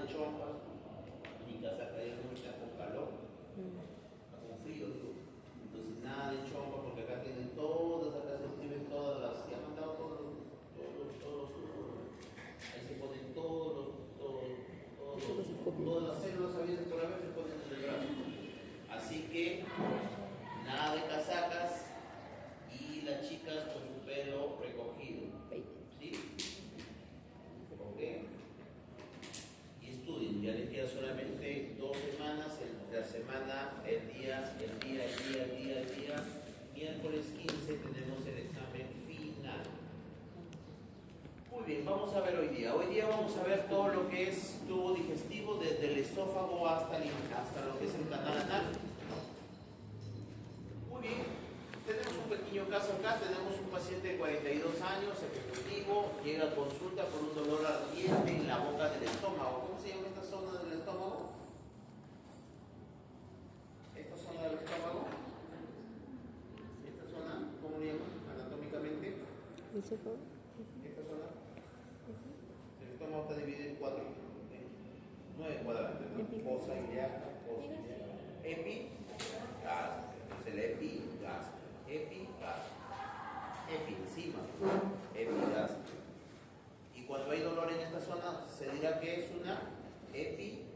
de chompas, mi casaca de mucha con calor, con frío, digo. Entonces nada de chompa porque acá tienen todas, acá se escriben todas las, ya han mandado todos, ahí se ponen todas las células habidas por haber se ponen en el brazo. Así que nada de casacas y las chicas con su pelo recogido. ¿Sí? ¿Ok? Y estudien, ya les queda solamente 2 semanas, la semana, el día, miércoles 15 tenemos el examen final. Muy bien, vamos a ver hoy día. Hoy día vamos a ver todo lo que es tubo digestivo, desde el esófago hasta lo que es el canal anal. Muy bien, tenemos un pequeño caso acá. Tenemos un paciente de 42 años, ejecutivo, llega a consulta por un dolor ardiente en la boca del estómago. ¿Cómo se llama esta zona del estómago? ¿Esta zona del estómago? ¿Esta zona? ¿Cómo le llaman anatómicamente? ¿Esta zona? El estómago está dividido en 9 cuadrantes, ¿no? Fosa ilíaca, epi, gas, es el epigastro, epi encima, epigastro. Y cuando hay dolor en esta zona, se dirá que es una epigastral.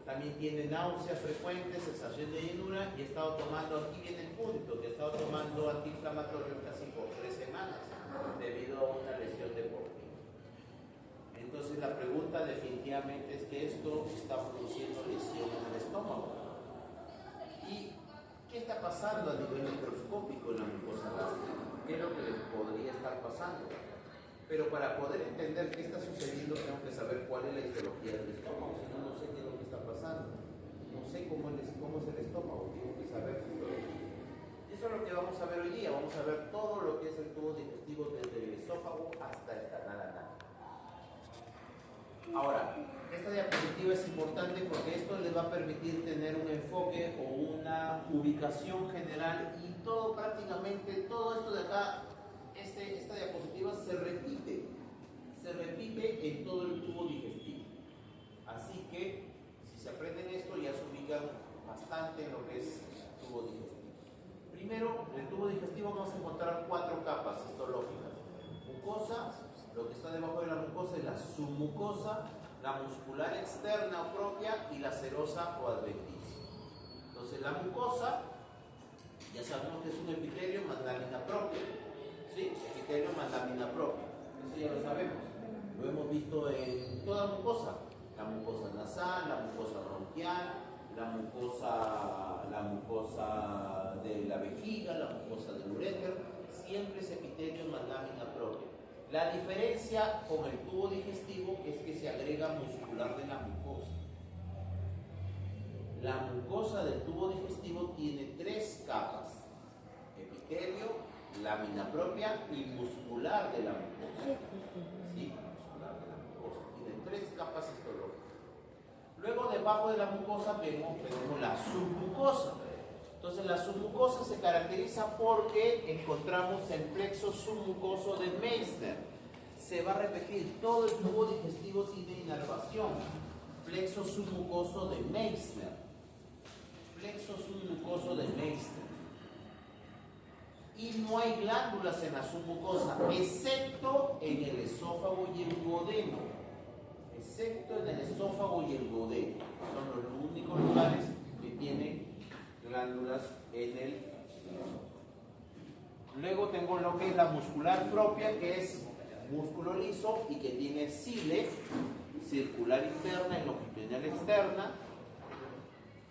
También tiene náuseas frecuentes, sensación de llenura y he estado tomando, aquí viene el punto, que he estado tomando antiinflamatorios casi por 3 semanas debido a una lesión deportiva. Entonces la pregunta definitivamente es que esto está produciendo lesión en el estómago. ¿Y qué está pasando a nivel microscópico en la mucosa gástrica? ¿Qué es lo que les podría estar pasando? Pero para poder entender qué está sucediendo tengo que saber cuál es la histología del estómago, si no, no sé qué es lo que está pasando. No sé cómo es el estómago, tengo que saber su histología. Eso es lo que vamos a ver hoy día. Vamos a ver todo lo que es el tubo digestivo desde el esófago hasta el canal anal. Ahora, esta diapositiva es importante porque esto les va a permitir tener un enfoque o una ubicación general y todo prácticamente, todo esto de acá, esta diapositiva se repite en todo el tubo digestivo. Así que, si se aprenden esto, ya se ubican bastante en lo que es el tubo digestivo. Primero, en el tubo digestivo vamos a encontrar 4 capas histológicas. Mucosa, lo que está debajo de la mucosa es la submucosa, la muscular externa o propia y la serosa o adventicia. Entonces, la mucosa, ya sabemos que es un epitelio más lámina propia. ¿Sí? Epitelio más lámina propia. Eso ya lo sabemos. Lo hemos visto en toda mucosa. La mucosa nasal, la mucosa bronquial, la mucosa de la vejiga, la mucosa del uréter. Siempre es epitelio más lámina propia. La diferencia con el tubo digestivo es que se agrega muscular de la mucosa. La mucosa del tubo digestivo tiene 3 capas: epitelio, lámina propia y muscular de la mucosa. Sí, muscular de la mucosa. Tiene 3 capas histológicas. Luego, debajo de la mucosa tenemos la submucosa. Entonces, la submucosa se caracteriza porque encontramos el plexo submucoso de Meissner. Se va a repetir, todo el tubo digestivo tiene inervación. Plexo submucoso de Meissner. Plexo submucoso de Meissner. Y no hay glándulas en la submucosa, excepto en el esófago y el duodeno. Excepto en el esófago y el duodeno. Son los únicos lugares que tienen glándulas en el esófago. Luego tengo lo que es la muscular propia, que es músculo liso y que tiene cile, circular interna y longitudinal externa.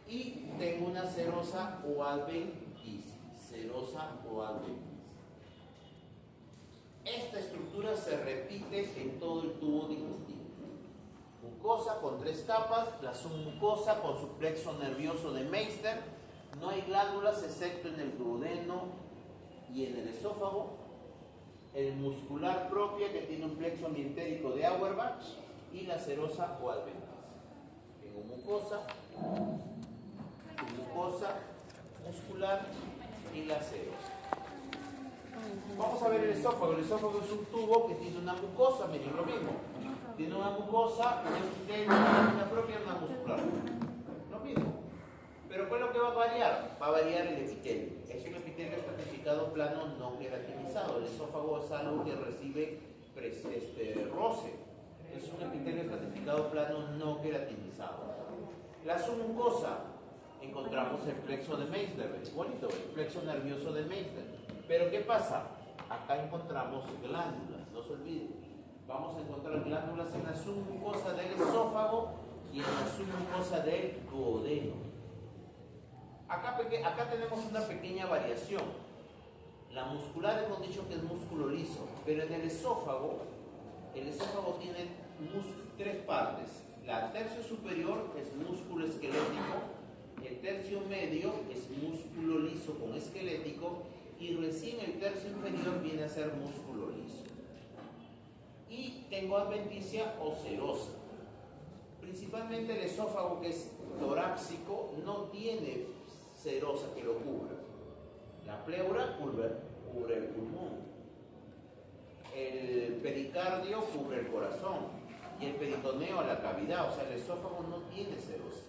Y tengo una serosa o adventicia. Serosa o adventicia. Esta estructura se repite en todo el tubo digestivo. Mucosa con 3 capas, la submucosa con su plexo nervioso de Meissner. No hay glándulas excepto en el duodeno y en el esófago. El muscular propia, que tiene un plexo mientérico de Auerbach, y la serosa o adventicia. Tengo mucosa, submucosa, muscular y la serosa. Vamos a ver el esófago. El esófago es un tubo que tiene una mucosa, miren lo mismo. Tiene una mucosa, un epitelio, una propia, una muscular. Lo mismo. Pero ¿cuál es lo que va a variar? Va a variar el epitelio. Es un epitelio estratificado plano no queratinizado. El esófago es algo que recibe roce. Es un epitelio estratificado plano no queratinizado. La submucosa, encontramos el plexo de Meissner. Es bonito, el plexo nervioso de Meissner. Pero ¿qué pasa? Acá encontramos glándulas, no se olviden. Vamos a encontrar glándulas en la submucosa del esófago y en la submucosa del duodeno. Acá tenemos una pequeña variación. La muscular hemos dicho que es músculo liso, pero en el esófago tiene tres partes. La tercio superior es músculo esquelético, el tercio medio es músculo liso con esquelético y recién el tercio inferior viene a ser músculo liso. Y tengo adventicia o serosa. Principalmente el esófago, que es torácico, no tiene serosa que lo cubra. La pleura cubre el pulmón. El pericardio cubre el corazón. Y el peritoneo la cavidad. O sea, el esófago no tiene serosa.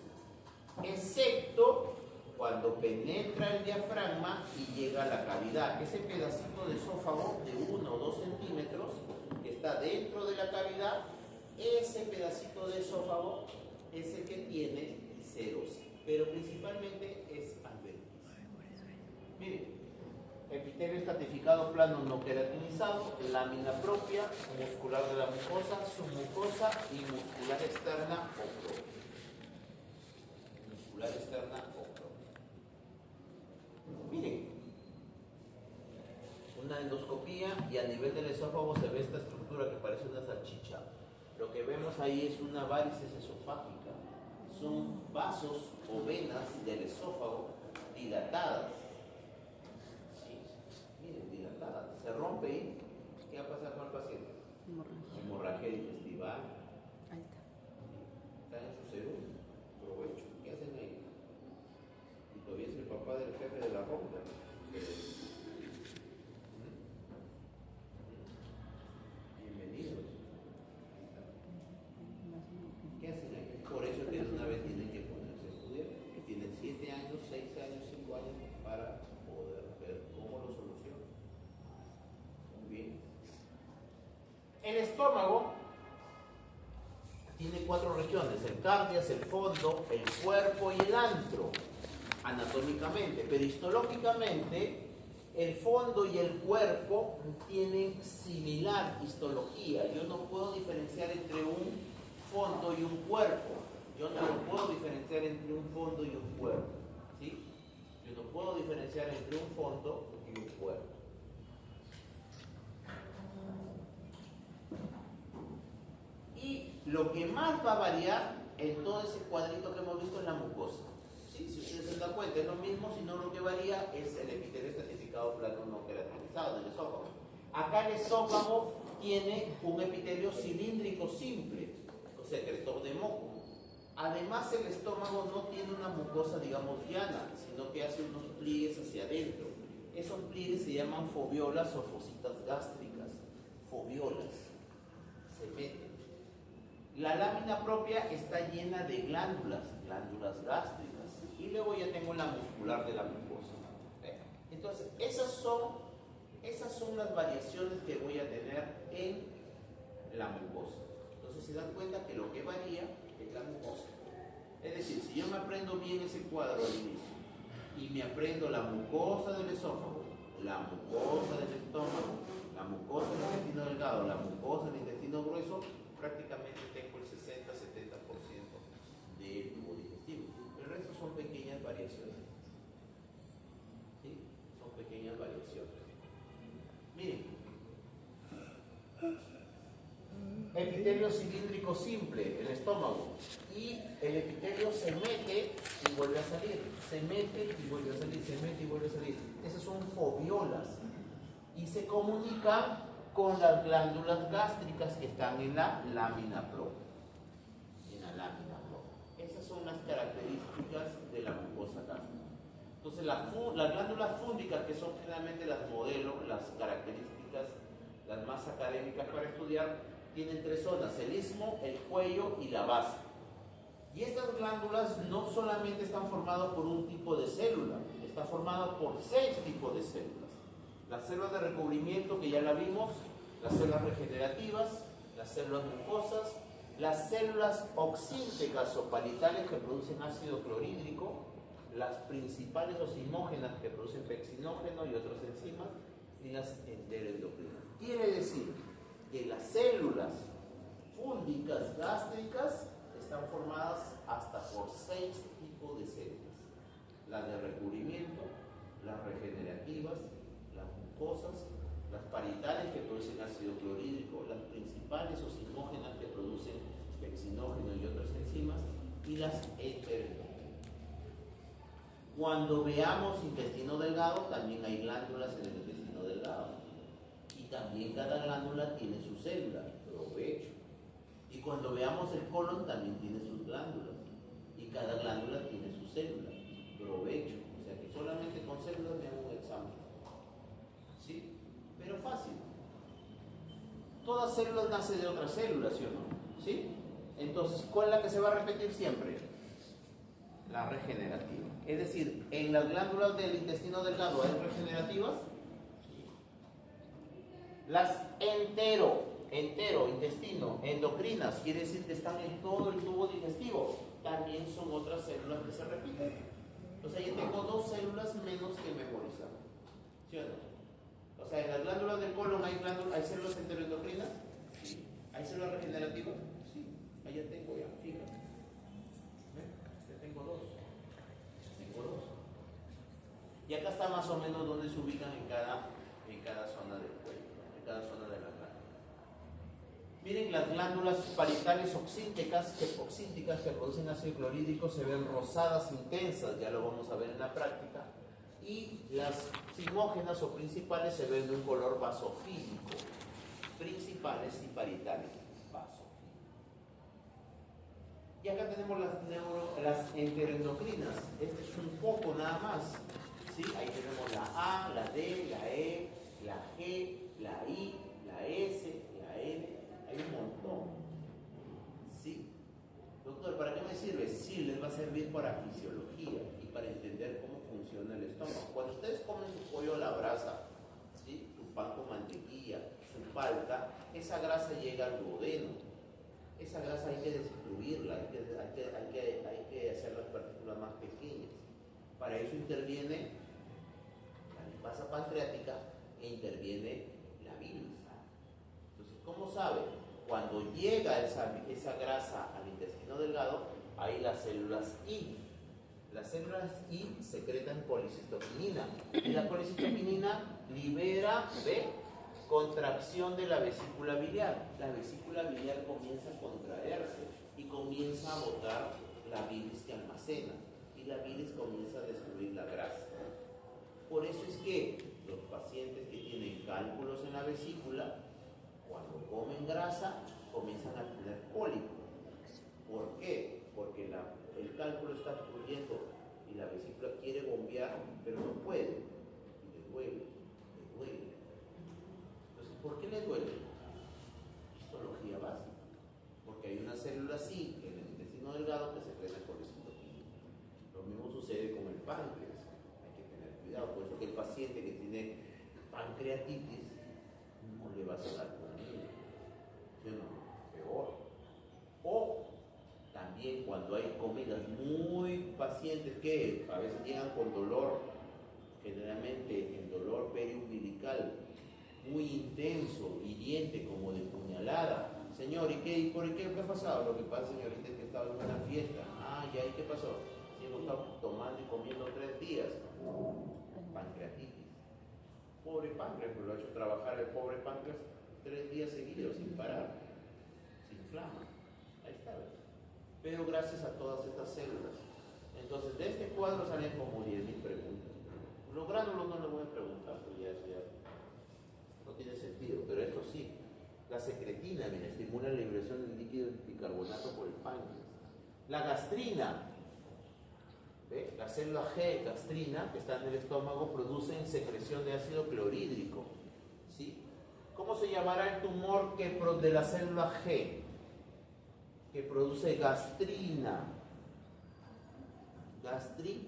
Excepto cuando penetra el diafragma y llega a la cavidad. Ese pedacito de esófago de 1 o 2 centímetros que está dentro de la cavidad, ese pedacito de esófago es el que tiene serosa, pero principalmente es adventicia. Miren, epitelio estratificado plano no queratinizado, lámina propia, muscular de la mucosa, submucosa y muscular externa o propia. Muscular externa o propia. Miren, una endoscopía y a nivel del esófago se ve esta estructura que parece una salchicha. Lo que vemos ahí es una varices esofágica. Son vasos o venas del esófago dilatadas. Sí, miren, dilatadas. Se rompe y ¿qué va a pasar con el paciente? Hemorragia digestiva. Ahí está. Están en su segundo provecho. ¿Qué hacen ahí? Y todavía es el papá del jefe de la ronda. Bienvenidos. ¿Qué hacen ahí? Por eso que de una vez tienen que ponerse a estudiar, que tienen 7 años, 6 años, 5 años para poder ver cómo lo solucionan. Muy bien. El estómago tiene 4 regiones: el cardias, el fondo, el cuerpo y el antro, anatómicamente, pero histológicamente el fondo y el cuerpo tienen similar histología. Yo no puedo diferenciar entre un fondo y un cuerpo. Yo no puedo diferenciar entre un fondo y un cuerpo. ¿Sí? Yo no puedo diferenciar entre un fondo y un cuerpo. Y lo que más va a variar en todo ese cuadrito que hemos visto es la mucosa. ¿Sí? Si ustedes se dan cuenta, es lo mismo, sino lo que varía es el epitelio estratificado plano no queratinizado del esófago. Acá el esófago tiene un epitelio cilíndrico simple, o secretor de moco. Además, el estómago no tiene una mucosa, digamos, llana, sino que hace unos pliegues hacia adentro. Esos pliegues se llaman foviolas o fositas gástricas. Foviolas. Se meten. La lámina propia está llena de glándulas gástricas. Y luego ya tengo la muscular de la mucosa. Entonces, esas son las variaciones que voy a tener en la mucosa. Entonces, se dan cuenta que lo que varía es la mucosa. Es decir, si yo me aprendo bien ese cuadro al inicio y me aprendo la mucosa del esófago, la mucosa del estómago, la mucosa del intestino delgado, la mucosa del intestino grueso, prácticamente tengo el 60-70% del tubo digestivo. El resto son pequeñas variaciones. ¿Sí? Son pequeñas variaciones. Miren. Epitelio cilíndrico simple, el estómago. Y el epitelio se mete y vuelve a salir. Se mete y vuelve a salir, se mete y vuelve a salir. Esas son foviolas. Y se comunican con las glándulas gástricas que están en la lámina propia. En la lámina propia. Esas son las características de la mucosa gástrica. Entonces las glándulas fúngicas, que son generalmente las modelos, las características, las más académicas para estudiar, tienen tres zonas: el istmo, el cuello y la base. Y estas glándulas no solamente están formadas por un tipo de célula, está formada por 6 tipos de células. Las células de recubrimiento, que ya la vimos, las células regenerativas, las células mucosas, las células oxíntecas o parietales que producen ácido clorhídrico, las principales osmógenas que producen pexinógeno y otras enzimas, y las enteroendocrinas. Quiere decir que las células fúngicas gástricas están formadas hasta por 6 tipos de células: las de recubrimiento, las regenerativas, las mucosas, las parietales que producen ácido clorhídrico, las principales osmógenas que producen pexinógeno y otras enzimas, y las enteroendocrinas. Cuando veamos intestino delgado, también hay glándulas en el intestino delgado, y también cada glándula tiene su célula, provecho. Y cuando veamos el colon, también tiene sus glándulas, y cada glándula tiene su célula, provecho. O sea que solamente con células me hago un examen. ¿Sí? Pero fácil. Todas células nacen de otras células, ¿sí o no? ¿Sí? Entonces, ¿cuál es la que se va a repetir siempre? La regenerativa. Es decir, en las glándulas del intestino delgado hay regenerativas. Las intestino, endocrinas, quiere decir que están en todo el tubo digestivo, también son otras células que se repiten. Entonces yo tengo 2 células menos que memorizar. ¿Sí o no? O sea, en las glándulas del colon hay células enteroendocrinas. Sí. ¿Hay células regenerativas? Sí. Ahí ya tengo, ya, fíjate. Ya tengo 2. Tengo 2. Y acá está más o menos donde se ubican en cada zona del cuello, en cada zona de la glándula. Miren, las glándulas parietales oxíntecas que producen ácido clorhídrico se ven rosadas intensas, ya lo vamos a ver en la práctica. Y las sigmógenas o principales se ven de un color basofílico. Principales y parietales, basofílicos. Y acá tenemos las enteroendocrinas. Este es un poco nada más. ¿Sí? Ahí tenemos la A, la D, la E, la G, la I, la S, la N. Hay un montón. ¿Sí? Doctor, ¿para qué me sirve? Sí, les va a servir para fisiología y para entender cómo funciona el estómago. Cuando ustedes comen su pollo a la brasa, ¿sí?, su pan con mantequilla, su palta, esa grasa llega al duodeno. Esa grasa hay que destruirla, hay que hacer las partículas más pequeñas. Para eso interviene la lipasa pancreática e interviene la bilis. Entonces, ¿cómo sabe? Cuando llega esa grasa al intestino delgado, hay las células I. Las células I secretan colicistoquinina. Y la colicistoquinina libera contracción de la vesícula biliar. La vesícula biliar comienza a contraerse y comienza a botar la bilis que almacena. Y la bilis comienza a destruir la grasa. Por eso es que los pacientes que tienen cálculos en la vesícula, cuando comen grasa, comienzan a tener cólico. ¿Por qué? Porque el cálculo está fluyendo y la vesícula quiere bombear, pero no puede. Y le duele. Entonces, ¿por qué le duele? Histología básica. Porque hay una célula así en el intestino delgado que secreta colicistoquina. Lo mismo sucede con el páncreas. Hay que tener cuidado. Por eso que el paciente que tiene pancreatitis no le va a sacar comida. ¿Sí o no? Peor. O también cuando hay comidas muy pacientes que a veces llegan con dolor, generalmente el dolor periumbilical muy intenso, hiriente, como de puñalada. Señor, ¿y por qué ha pasado? Lo que pasa, señorita, es que estaba en una fiesta. Ah, ¿y ahí qué pasó? Sí, hemos estado tomando y comiendo 3 días. Pancreatitis. Pobre páncreas, pero lo ha hecho trabajar el pobre páncreas 3 días seguidos sin parar. Se inflama. Ahí está. Pero gracias a todas estas células. Entonces, de este cuadro salen como 10.000 preguntas. Los gránulos no les voy a preguntar, porque ya eso ya no tiene sentido, pero esto sí. La secretina, mira, estimula la liberación del líquido bicarbonato por el páncreas. La gastrina ¿Ve? La célula G, gastrina, que está en el estómago, produce secreción de ácido clorhídrico. ¿Sí? ¿Cómo se llamará el tumor de la célula G? Que produce gastrina. Gastri.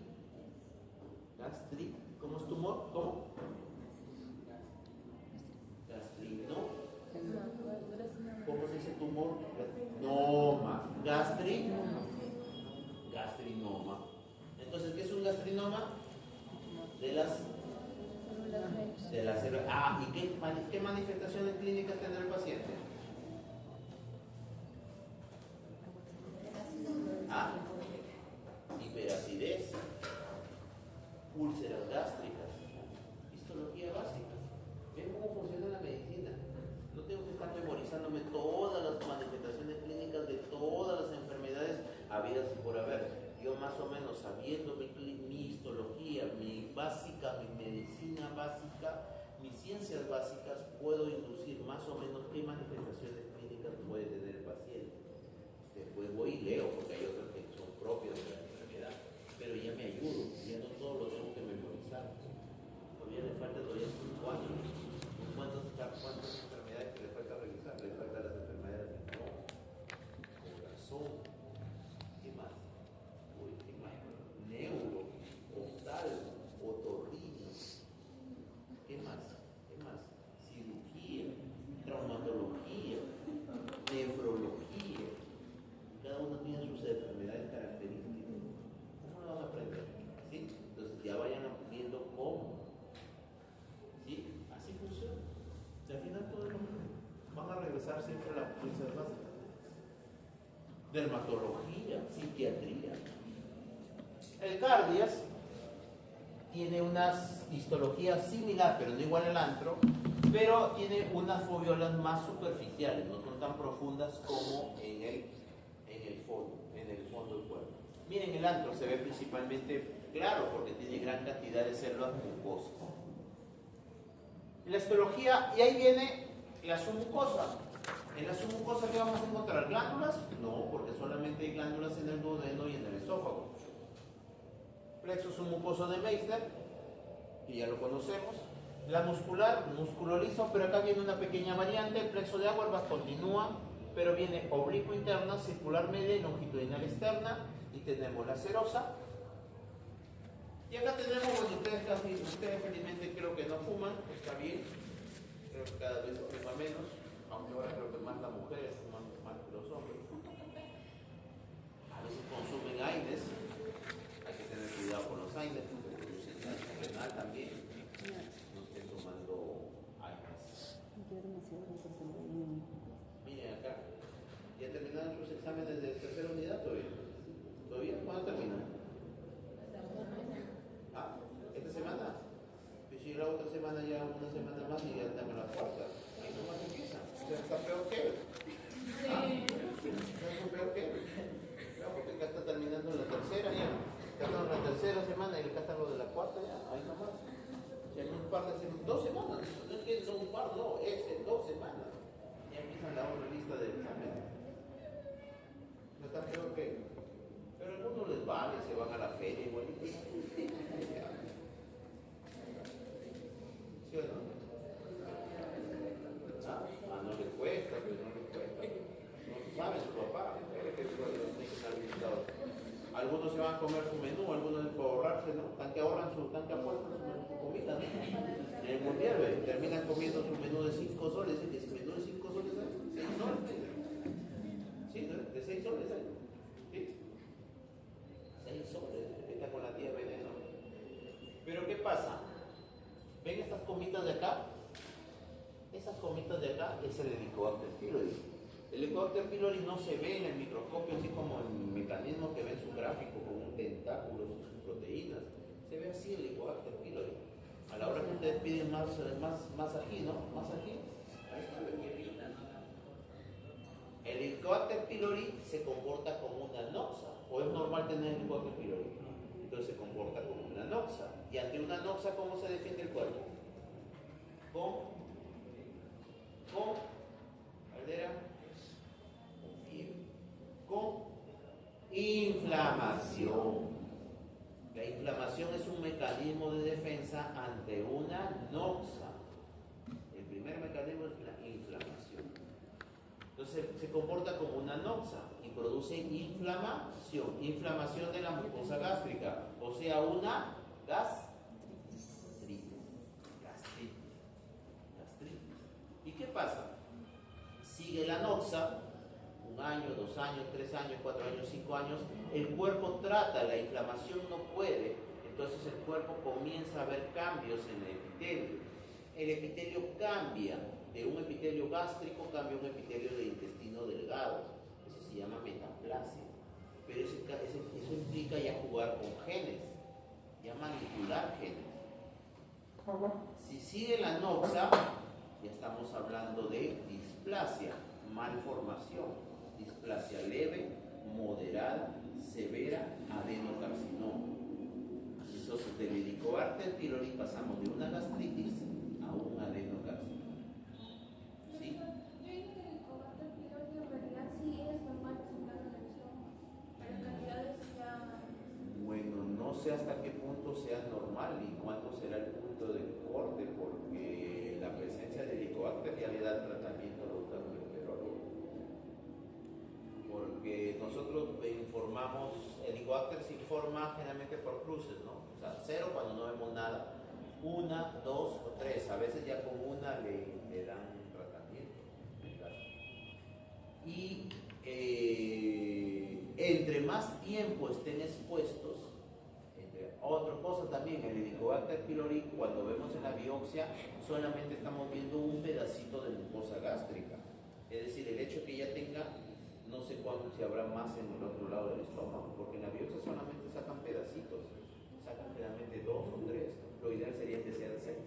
¿Cómo es tumor? ¿Cómo? Gastrino. ¿Cómo se dice tumor? Gastrinoma. Gastrinoma. Entonces, ¿qué es un gastrinoma? De la célula. Ah, ¿y qué manifestaciones clínicas tendrá el paciente? Ah, hiperacidez, úlceras gástricas, histología básica. ¿Ven cómo funciona la medicina? No tengo que estar memorizándome todas las manifestaciones clínicas de todas las enfermedades habidas y por haber. Yo más o menos sabiendo mi histología, mi medicina básica, mis ciencias básicas, puedo inducir más o menos qué manifestaciones clínicas puede tener el paciente. Después voy y leo, porque hay otras que son propias de la enfermedad, pero ya me ayudo, ya no todo lo tengo que memorizar. Todavía le falta 5 años. ¿Cuántas enfermedades que le falta revisar? Le faltan las enfermedades del corazón. ¿Qué más? ¿Qué más? Neuro, oftalmo, otorrino. ¿Qué más? Cirugía, traumatología, nefrología. Cada uno tiene sus enfermedades características. ¿Cómo lo van a aprender? ¿Sí? Entonces ya vayan aprendiendo cómo. ¿Sí? Así funciona. Y al final todo es lo mismo. Van a regresar siempre a las ciencias básicas. Dermatología, psiquiatría. El cardias tiene una histología similar, pero no igual al antro, pero tiene unas fobiolas más superficiales, no son tan profundas como en el fondo del cuerpo. Miren, el antro se ve principalmente claro porque tiene gran cantidad de células mucosas. La histología, y ahí viene la submucosa. ¿En la submucosa qué vamos a encontrar? ¿Glándulas? No, porque solamente hay glándulas en el duodeno y en el esófago. Plexo submucoso de Meissner, que ya lo conocemos. La muscular, músculo liso, pero acá viene una pequeña variante. El plexo de Auerbach continúa, pero viene oblicuo interna, circular media y longitudinal externa. Y tenemos la serosa. Y acá tenemos, bueno, ustedes felizmente creo que no fuman, está bien. Creo que cada vez se fuma menos, aunque ahora creo que más las mujeres fuman más que los hombres. A veces consumen AINES, hay que tener cuidado con los AINES, porque producen daño renal también. No estén tomando AINES. Miren acá, ¿ya terminaron sus exámenes de tercera unidad todavía? ¿Todavía? ¿Cuándo terminan? Ah, ¿esta semana? Y si la otra semana ya una semana más y ya estamos en la cuarta. Ahí nomás empieza. O sea, está peor que él. ¿Ah? ¿Está peor que él? Claro, porque acá está terminando la tercera ya. Acá estamos en la tercera semana y acá está lo de la cuarta ya. Ahí nomás. Ya en un par de semanas. 2 semanas. No es que son un par, no. Es en 2 semanas. Ya empiezan la otra lista de exámenes. No está peor que él. Pero a algunos les vale, se van a la feria igual. ¿Sí o no? No le cuesta, pues no le cuesta. No sabe su papá, algunos se van a comer su menú, algunos por ahorrarse, ¿no? Tan que ahorran su comida, ¿no? En el mundial, terminan comiendo su menú de 5 soles, ¿sí? ¿Ese menú de 5 soles hay? 6 soles. ¿Sí? ¿No? De 6 soles hay. ¿Sí? 6 soles, está con la tía veneno. Pero ¿qué pasa? ¿Ven estas comitas de acá? Esas comitas de acá es el Helicobacter pylori. El Helicobacter pylori no se ve en el microscopio así como el mecanismo que ve en su gráfico con un tentáculo y sus proteínas. Se ve así el Helicobacter pylori. A la hora que ustedes piden más ají, ¿no? Más ají. Ahí está la hierbita. El Helicobacter pylori se comporta como una noxa. ¿O es normal tener Helicobacter pylori? Entonces se comporta como una noxa. Y ante una noxa, ¿cómo se defiende el cuerpo? Con caldera, con fiebre, con inflamación. noxa. El primer mecanismo es la inflamación. Entonces se comporta como una noxa y produce inflamación. Inflamación de la mucosa gástrica, o sea, una gastritis. ¿Y qué pasa? Sigue la noxa, 1 año, 2 años, 3 años, 4 años, 5 años, el cuerpo trata, la inflamación no puede, entonces el cuerpo comienza a ver cambios en el epitelio. El epitelio cambia, de un epitelio gástrico cambia a un epitelio de intestino delgado, eso se llama metaplasia, pero eso implica ya jugar con genes, ya manipular genes. Si sigue la noxa, ya estamos hablando de displasia, malformación, displasia leve, moderada, severa, adenocarcinoma. Entonces, del Helicobacter pylori pasamos de una gastritis a un adenocarcinoma. ¿Sí? Yo digo que el Helicobacter pylori en realidad sí es normal presentar en el estómago, pero en cantidades ya... Bueno, no sé hasta qué punto sea normal y cuánto será el punto de corte, porque la presencia de Helicobacter ya le da tratamiento a los gastroenterólogos. Porque nosotros informamos, el Helicobacter se informa generalmente por cruces, ¿no? O sea, 0 cuando no vemos nada, 1, 2 o 3, a veces ya con una le dan tratamiento. Y entre más tiempo estén expuestos, entre otra cosa también, el Helicobacter pylori, cuando vemos en la biopsia, solamente estamos viendo un pedacito de mucosa gástrica. Es decir, el hecho que ella tenga, no sé cuánto, si habrá más en el otro lado del estómago, porque en la biopsia solamente sacan pedacitos, sacan generalmente 2 o 3, lo ideal sería que sean 6.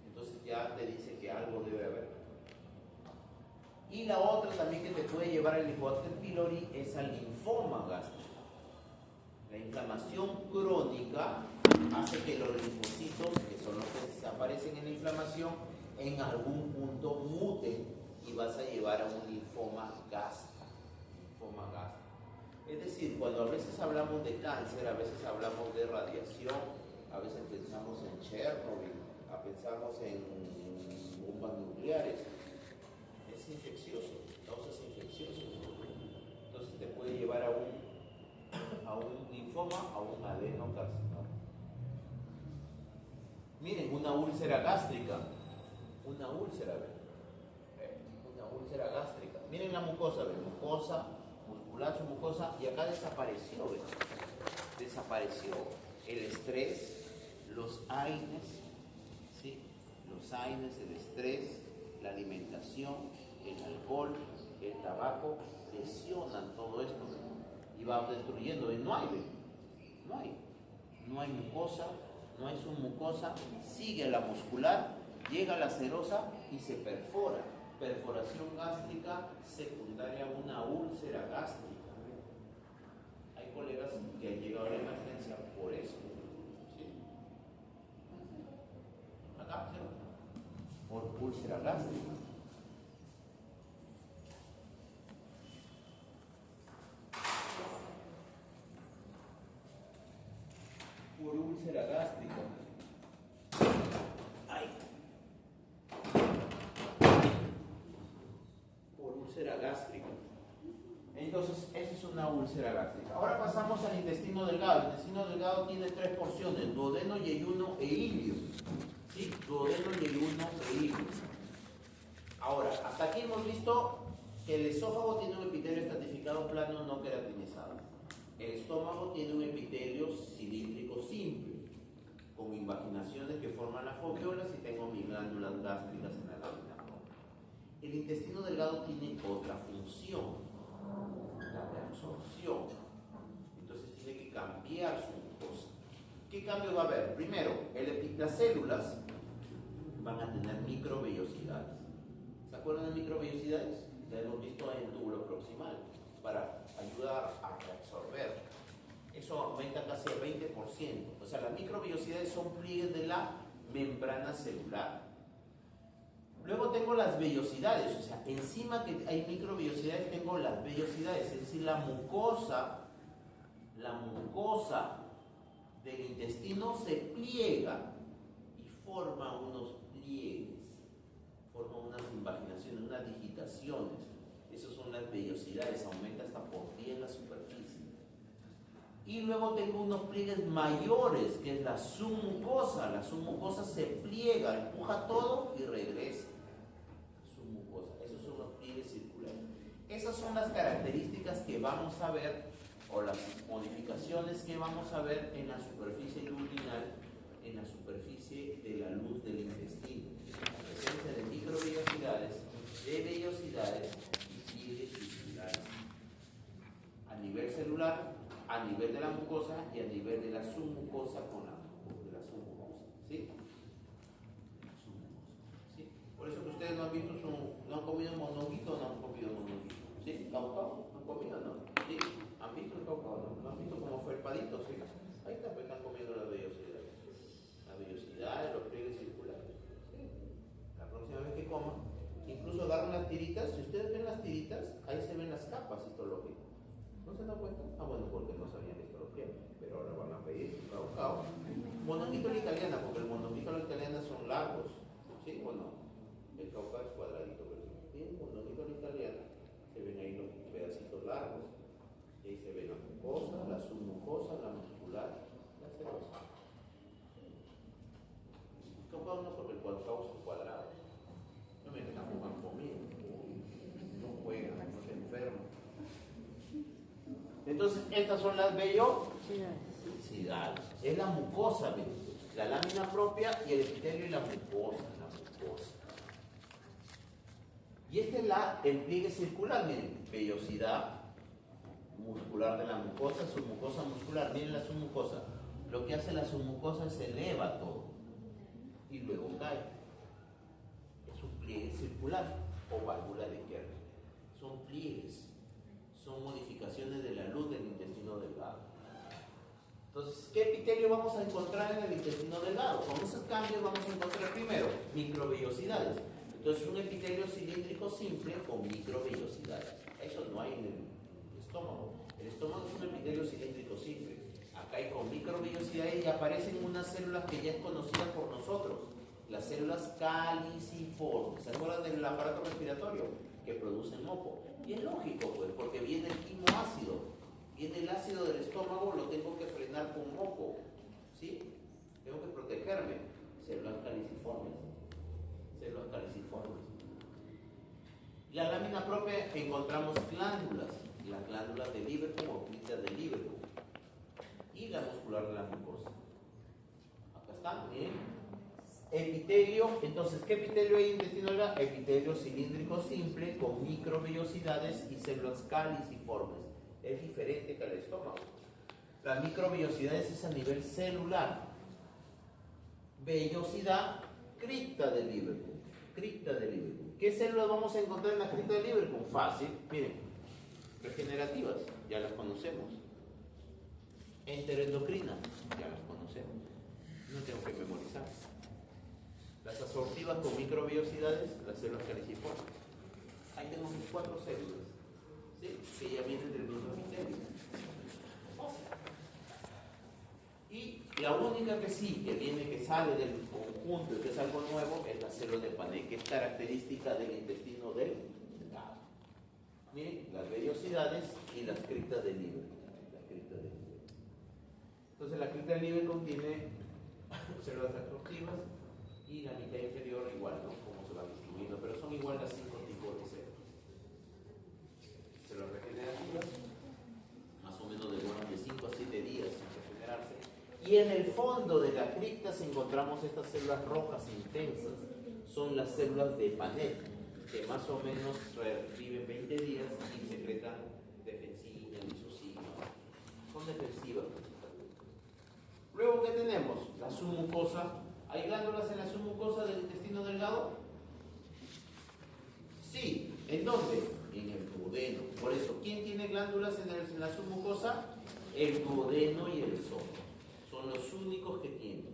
Entonces ya te dice que algo debe haber. Y la otra también que te puede llevar al Helicobacter pylori es al linfoma gástrico. La inflamación crónica hace que los linfocitos, que son los que aparecen en la inflamación, en algún punto muten y vas a llevar a un linfoma gástrico. Es decir, cuando a veces hablamos de cáncer, a veces hablamos de radiación, a veces pensamos en Chernobyl, pensamos en bombas nucleares. Es infeccioso, causas infecciosas. Entonces te puede llevar a un linfoma, a un adenocarcinoma. Miren, una úlcera gástrica. Una úlcera gástrica. Miren la mucosa, ¿ven? Mucosa, muscular, mucosa, y acá desapareció, ¿ven? Desapareció el estrés, los AINES, ¿sí? Los AINES, el estrés, la alimentación, el alcohol, el tabaco, lesionan todo esto, ¿ven? Y va destruyendo, ¿ven? No hay mucosa, no hay submucosa, sigue la muscular, llega la serosa y se perfora. Perforación gástrica secundaria a una úlcera gástrica. Hay colegas que han llegado a la emergencia por eso. ¿Sí? Acá, ¿sí? Por úlcera gástrica. Por úlcera gástrica. Úlcera gástrica. Entonces, esa es una úlcera gástrica. Ahora pasamos al intestino delgado. El intestino delgado tiene 3 porciones: duodeno, yeyuno e ilio. ¿Sí? Duodeno, yeyuno e ilio. Ahora, hasta aquí hemos visto que el esófago tiene un epitelio estratificado plano no queratinizado. El estómago tiene un epitelio cilíndrico simple, con invaginaciones que forman las foveolas y tengo mis glándulas gástricas en la lámina. El intestino delgado tiene otra función, la de absorción. Entonces tiene que cambiar su mucosa. ¿Qué cambio va a haber? Primero, las células van a tener microvellosidades. ¿Se acuerdan de microvellosidades? Ya hemos visto en el túbulo proximal, para ayudar a reabsorber. Eso aumenta casi el 20%. O sea, las microvellosidades son pliegues de la membrana celular. Luego tengo las vellosidades, o sea, encima que hay microvellosidades tengo las vellosidades, es decir, la mucosa del intestino se pliega y forma unos pliegues, forma unas invaginaciones, unas digitaciones. Esas son las vellosidades, aumenta hasta por 10 la superficie. Y luego tengo unos pliegues mayores, que es la submucosa. La submucosa se pliega, empuja todo y regresa. Submucosa, esos son los pliegues circulares. Esas son las características que vamos a ver, o las modificaciones que vamos a ver en la superficie luminal, en la superficie de la luz del intestino. La presencia de microvellosidades, de vellosidades y pliegues circulares. A nivel celular, a nivel de la mucosa y a nivel de la submucosa con la submucosa. ¿Sí? ¿Sí? Por eso que ustedes no han visto no han comido mononguito o no han comido mononguito. ¿Sí? ¿Caucao? ¿No han comido? ¿No? ¿Sí? ¿Han visto el caucao? ¿No han visto como felpadito? ¿Sí? Ahí está, pues están comiendo las vellosidades. Las vellosidades, los pliegues circulares. ¿Sí? La próxima vez que coman, incluso agarran las tiritas. Si ustedes ven las tiritas, ahí se ven las capas histológicas. ¿No se dan cuenta? Ah, bueno, porque no sabían histología, pero ahora van a pedir caucao. Mononguito a la italiana, porque el mononguito a la italiana son largos. ¿Sí o no? El caucao es cuadradito, pero si tienen mononguito a la italiana, se ven ahí los pedacitos largos. Y ahí se ve la mucosa, la submucosa, la muscular, la serosa. El caucao no, porque el caucao son cuadrados. No me estamos mal comido. No juegan, no se enferman. Entonces, estas son las vellosidades. Es la mucosa, ¿ves? La lámina propia y el epitelio y la mucosa. Y este es el pliegue circular, miren, vellosidad muscular de la mucosa, submucosa muscular. Miren la submucosa. Lo que hace la submucosa es eleva todo y luego cae. Es un pliegue circular o válvula de Kerr. Son pliegues. Son modificaciones de la luz del intestino delgado. Entonces, ¿qué epitelio vamos a encontrar en el intestino delgado? Con esos cambios vamos a encontrar primero microvellosidades. Entonces, un epitelio cilíndrico simple con microvellosidades. Eso no hay en el estómago. El estómago es un epitelio cilíndrico simple. Acá hay con microvellosidades y aparecen unas células que ya es conocida por nosotros. Las células caliciformes. ¿Se acuerdan del aparato respiratorio? Que producen moco. Y es lógico, pues, porque viene el quimoácido. Viene el ácido del estómago, lo tengo que frenar con moco. ¿Sí? Tengo que protegerme. Células caliciformes. Células caliciformes. La lámina propia encontramos glándulas. Las glándulas de Lieberkühn o criptas de Lieberkühn. Y la muscular de la mucosa. Acá están, ¿bien? Epitelio, entonces, ¿qué epitelio hay en el intestino delgado? Epitelio cilíndrico simple con microvellosidades y células caliciformes. Es diferente que el estómago. La microvellosidades es a nivel celular. Vellosidad, cripta de Lieberkühn. Cripta de Lieberkühn. ¿Qué células vamos a encontrar en la cripta de Lieberkühn? Fácil, miren. Regenerativas, ya las conocemos. Enteroendocrinas, ya las conocemos. No tengo que memorizar. Las absortivas con microvellosidades, las células caliciformes. Ahí tengo mis 4 células, ¿sí? Que ya vienen del mismo epitelio. Y la única que sí, que viene, que sale del conjunto y que es algo nuevo, es la célula de Panay, que es característica del intestino delgado. Miren, las vellosidades y las criptas de Lieberkühn. Entonces la cripta de Lieberkühn tiene células absortivas y la mitad inferior igual, ¿no? Como se va distribuyendo, pero son igual las 5 tipos de células. Células regenerativas, más o menos demoran de 5 a 7 días en regenerarse. Y en el fondo de la cripta encontramos estas células rojas intensas, son las células de Panay, que más o menos viven 20 días y secretan defensina, lisocima. Son defensivas. Luego, ¿qué tenemos? La submucosa. ¿Hay glándulas en la submucosa del intestino delgado? Sí. ¿En dónde? En el duodeno. Por eso, ¿quién tiene glándulas en la submucosa? El duodeno y el esófago. Son los únicos que tienen.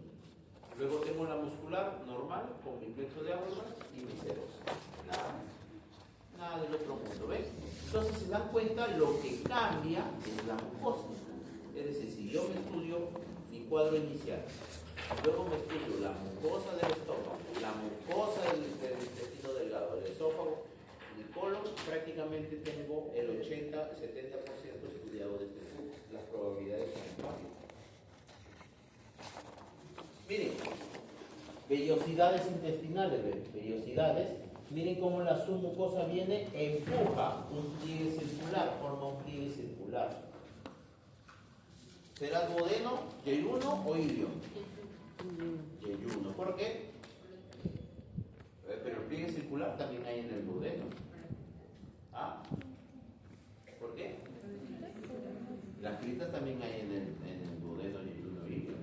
Luego tengo la muscular normal, con mi plexo de Auerbach y mi serosa. Nada del otro mundo, ¿ven? Entonces se dan cuenta lo que cambia es la mucosa. Es decir, si yo me estudio mi cuadro inicial, luego me estudio la mucosa del 70% estudiado de este flujo. Las probabilidades son varias. Miren, vellosidades intestinales, vellosidades. Miren cómo la submucosa viene, empuja un pliegue circular, forma un pliegue circular. ¿Será duodeno, yeyuno o ilio? Yeyuno. ¿Por qué? Pero el pliegue circular también hay en el duodeno. ¿Ah? ¿Por qué? Las cristas también hay en el duodeno, yeyuno, ilio.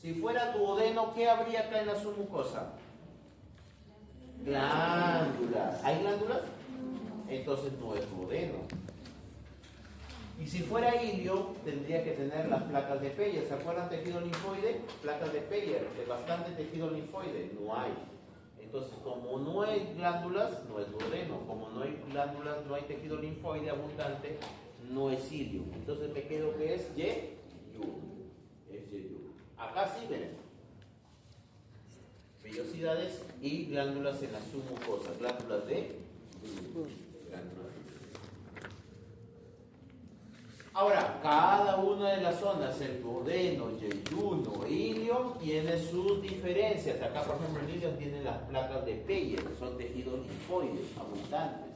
Si fuera duodeno, ¿qué habría acá en la submucosa? Glándulas. ¿Hay glándulas? Entonces no es duodeno. Y si fuera ilio, tendría que tener las placas de Peyer. ¿Se acuerdan tejido linfoide? Placas de Peyer, de bastante tejido linfoide. No hay. Entonces, como no hay glándulas, no es duodeno. Como no hay glándulas, no hay tejido linfoide abundante, no es ilio. Entonces me quedo que es yeyuno. Es yeyuno. Acá sí ven vellosidades y glándulas en la submucosa. Glándulas de glándulas. Ahora, cada una de las zonas, el duodeno, yeyuno, ilio, tiene sus diferencias. Acá, por ejemplo, el ilio tiene las placas de Peyer, que son tejidos linfoides abundantes.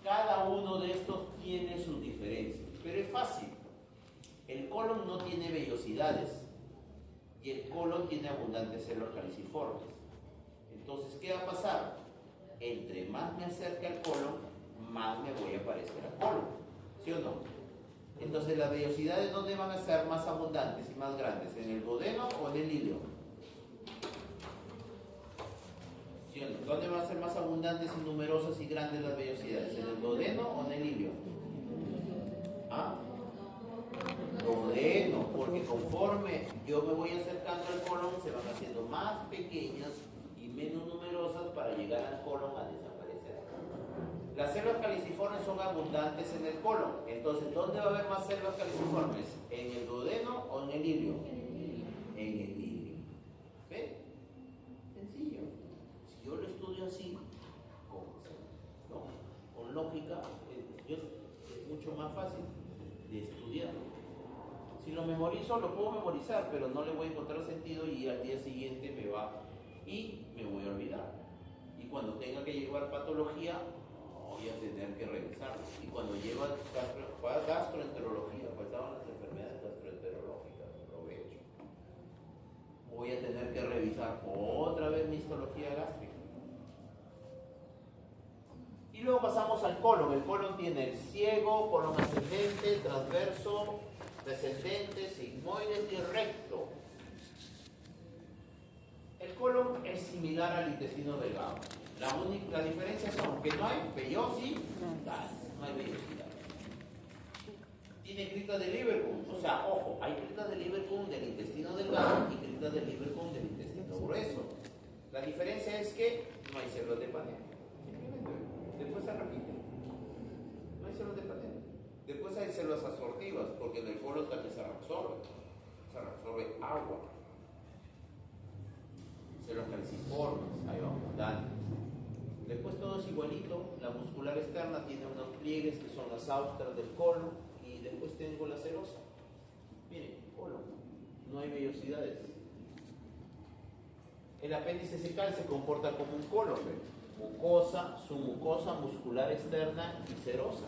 Cada uno de estos tiene sus diferencias, pero es fácil. El colon no tiene vellosidades y el colon tiene abundantes células caliciformes. Entonces, ¿qué va a pasar? Entre más me acerque al colon, más me voy a parecer al colon. ¿Sí o no? Entonces, ¿las vellosidades dónde van a ser más abundantes y más grandes? ¿En el duodeno o en el ilio? ¿Sí o no? ¿Dónde van a ser más abundantes y numerosas y grandes las vellosidades? ¿En el duodeno o en el ilio? ¿Ah? Duodeno, porque conforme yo me voy acercando al colon, se van haciendo más pequeñas y menos numerosas para llegar al colon a desaparecer. Las células caliciformes son abundantes en el colon. Entonces, ¿dónde va a haber más células caliciformes? ¿En el duodeno o en el ilio? En el ilio. ¿Ven? Sencillo. Si yo lo estudio así, con lógica, es mucho más fácil de estudiar. Si lo memorizo, lo puedo memorizar, pero no le voy a encontrar sentido y al día siguiente me voy a olvidar. Y cuando tenga que llevar patología, voy a tener que revisarlo. Y cuando lleva gastroenterología, faltaban las enfermedades gastroenterológicas, aprovecho. Voy a tener que revisar otra vez mi histología gástrica. Y luego pasamos al colon. El colon tiene el ciego, colon ascendente, transverso, descendente, sigmoides y recto. El colon es similar al intestino delgado. La diferencia son que no hay vellosidades, no hay vellosidades. Tiene cripta de Lieberkühn, o sea, ojo, hay cripta de Lieberkühn del intestino delgado y cripta de Lieberkühn del intestino grueso. La diferencia es que no hay células de Panel. Después se repite. No hay células de Panel. Después hay células absortivas, porque en el colon también se reabsorbe agua. Células caliciformes, hay abundantes. Después todo es igualito. La muscular externa tiene unos pliegues que son las austras del colon y después tengo la serosa. Miren, colon, no hay vellosidades. El apéndice secal se comporta como un colon, mucosa, submucosa, muscular externa y serosa.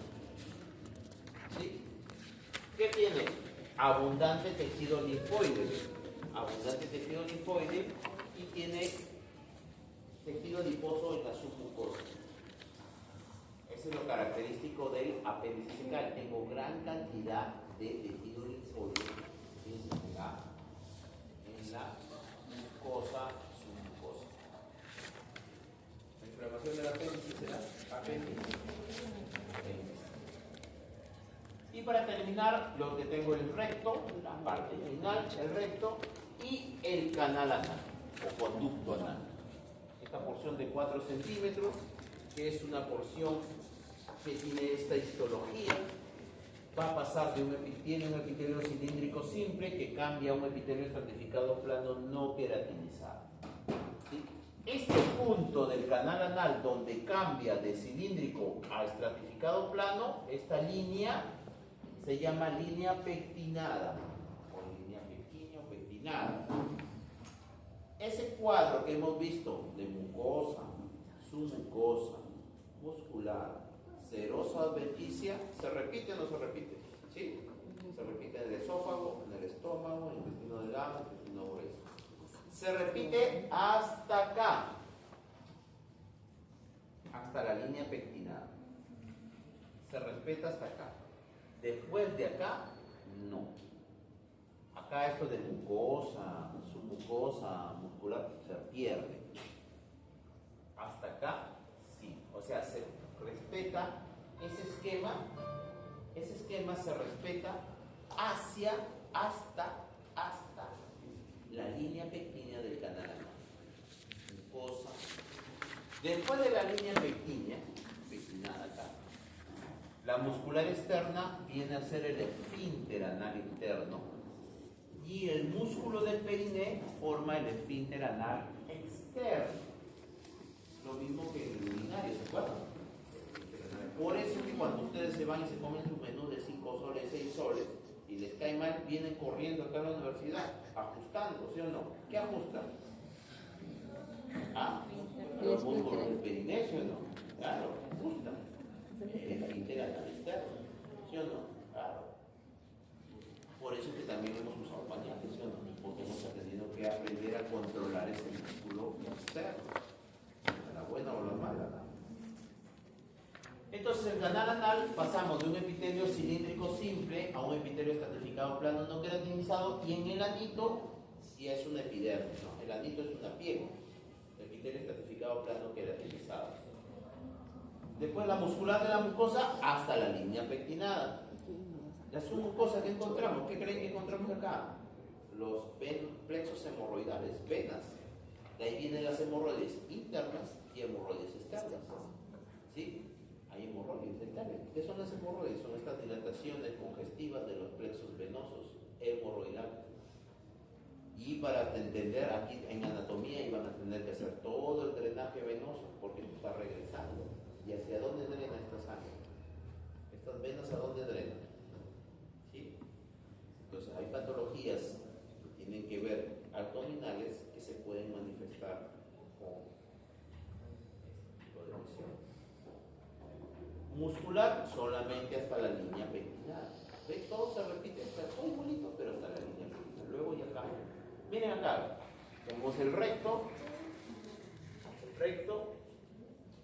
¿Sí? ¿Qué tiene? Abundante tejido linfoide. Abundante tejido linfoide y tiene tejido adiposo en la submucosa. Eso es lo característico del apéndice secal. Tengo gran cantidad de tejido linfoide en la mucosa submucosa. La inflamación del apéndice será apéndice. Y para terminar, lo que tengo el recto, la parte final, el recto y el canal anal o conducto anal. Esta porción de 4 centímetros, que es una porción que tiene esta histología, va a pasar tiene un epitelio cilíndrico simple que cambia a un epitelio estratificado plano no queratinizado. ¿Sí? Este punto del canal anal donde cambia de cilíndrico a estratificado plano, esta línea se llama línea pectinada, o línea pectina o pectinada. Ese cuadro que hemos visto de mucosa, submucosa, muscular, serosa adventicia, ¿se repite o no se repite? ¿Sí? Se repite en el esófago, en el estómago, en el intestino delgado, en el intestino grueso. Se repite hasta acá, hasta la línea pectinada. Se respeta hasta acá. Después de acá, no. Acá esto de mucosa, submucosa, muscular, se pierde. Hasta acá, sí. O sea, se respeta ese esquema se respeta hasta la línea pectínea del canal anal. Mucosa. Después de la línea pectinada acá, la muscular externa viene a ser el esfínter anal interno y el músculo del periné forma el esfínter anal externo. Lo mismo que el urinario, ¿se acuerdan? Por eso que cuando ustedes se van y se comen su menú de 5 soles, 6 soles, y les cae mal, vienen corriendo acá a la universidad, ajustando, ¿sí o no? ¿Qué ajustan? Ah, los músculos del periné, ¿sí o no? Claro, ajustan. El esfínter anal externo, ¿sí o no? Claro. Por eso que también hemos usado pañales, ¿sí o no? Porque hemos tenido que aprender a controlar ese músculo externo. La buena o la mala, ¿no? Entonces, el canal anal pasamos de un epitelio cilíndrico simple a un epitelio estratificado plano no queratinizado, y en el anito sí es una epidermis, ¿no? El anito es una piel, el epitelio estratificado plano queratinizado. Después la muscular de la mucosa hasta la línea pectinada. La submucosa que encontramos, ¿qué creen que encontramos acá? Los plexos hemorroidales, venas. De ahí vienen las hemorroides internas y hemorroides externas. ¿Sí? Hay hemorroides externas. ¿Qué son las hemorroides? Son estas dilataciones congestivas de los plexos venosos hemorroidales. Y para entender aquí en anatomía iban a tener que hacer todo el drenaje venoso, porque esto está regresando. ¿Y hacia dónde drena esta sangre? ¿Estas venas a dónde drenan? ¿Sí? Entonces hay patologías que tienen que ver abdominales que se pueden manifestar con este tipo de lesión. Muscular solamente hasta la línea pectinada. ¿Ven? Todo se repite, está todo igualito, pero hasta la línea pectinada. Luego ya acá. Miren acá, tenemos el recto,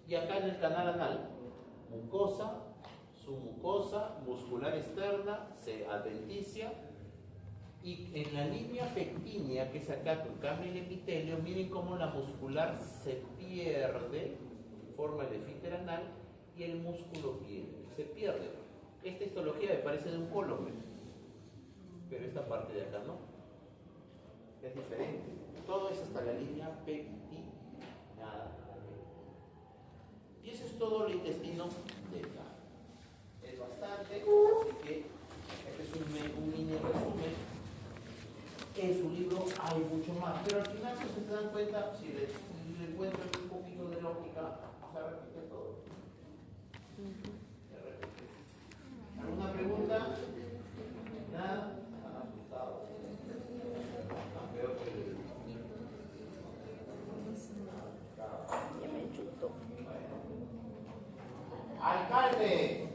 y acá en el canal anal, mucosa, submucosa, muscular externa, adventicia, y en la línea pectínea, que es acá que cambia el epitelio, miren cómo la muscular se pierde, forma el esfínter anal, y el músculo se pierde. Esta histología me parece de un colon, pero esta parte de acá no. Es diferente. Todo es hasta la línea pectinada. Y eso es todo el intestino delgado. Es bastante, así que este es un mini resumen. En su libro hay mucho más, pero al final, si se dan cuenta, si le encuentran un poquito de lógica, se repite todo. Se repite. ¿Alguna pregunta? ¿Nada? ¿Han asustado? Veo que Ya me chutó. alcalde.